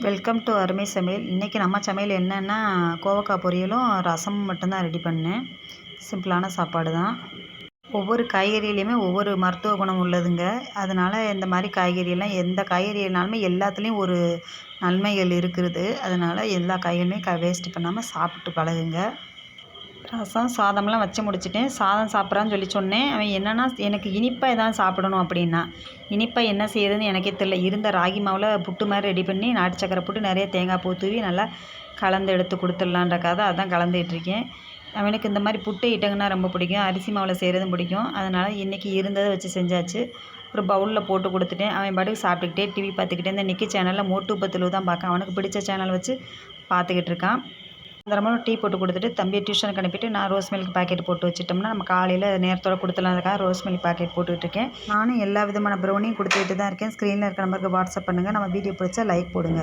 Welcome to அருமை சமையல். இன்றைக்கி நம்ம சமையல் என்னென்னா கோவக்காய் பொரியலும் ரசமும் மட்டும்தான் ரெடி பண்ணேன். சிம்பிளான சாப்பாடு தான். ஒவ்வொரு காய்கறியிலையுமே ஒவ்வொரு மருத்துவ குணம் உள்ளதுங்க. அதனால் இந்த மாதிரி காய்கறியெல்லாம் எந்த காய்கறினாலுமே எல்லாத்துலேயும் ஒரு நன்மைகள் இருக்கிறது. அதனால் எல்லா காய்கறியுமே வேஸ்ட் பண்ணாமல் சாப்பிட்டு பழகுங்க. ரசம் சாதம்லாம் வச்சு முடிச்சுட்டேன். சாதம் சாப்பிட்றான்னு சொன்னேன். அவன் என்னென்னா எனக்கு இனிப்பாக எதாவது சாப்பிடணும் அப்படின்னா, இனிப்பாக என்ன செய்கிறதுன்னு எனக்கே தெரில. இருந்த ராகி மாவில் புட்டு மாதிரி ரெடி பண்ணி நாட்டு சக்கரை போட்டு நிறைய தேங்காய் பூ தூவி நல்லா கலந்து எடுத்து கொடுத்துடலான்றக்காக அதான் கலந்துகிட்ருக்கேன். அவனுக்கு இந்த மாதிரி புட்டு ஐட்டங்கன்னா ரொம்ப பிடிக்கும். அரிசி மாவில் செய்கிறதும் பிடிக்கும். அதனால் இன்றைக்கி இருந்ததை வச்சு செஞ்சாச்சு. ஒரு பவுலில் போட்டு கொடுத்துட்டேன். அவன் பாட்டுக்கு சாப்பிட்டுக்கிட்டே டிவி பார்த்துக்கிட்டே இந்த நிக்கி சேனலில் மோட்டு பத்துலு தான் பார்க்கான். அவனுக்கு பிடிச்ச சேனல் வச்சு பார்த்துக்கிட்டு இருக்கான். சாயந்தரமா டீ போட்டு கொடுத்துட்டு தம்பியை டியூஷனுக்கு அனுப்பிட்டு நான் ரோஸ் மில்க் பாக்கெட் போட்டு வச்சுட்டோம்னா நம்ம காலையில் நேரத்தோட கொடுத்துலாம்க்காக ரோஸ் மில்க் பாக்கெட் போட்டுக்கிட்டு இருக்கேன். நானும் எல்லா விதமான ப்ரௌனியும் கொடுத்துக்கிட்டு தான் இருக்கேன். ஸ்க்ரீனில் இருக்க நம்பருக்கு வாட்ஸ்அப் பண்ணுங்கள். நம்ம வீடியோ பிடிச்சா லைக் போடுங்க.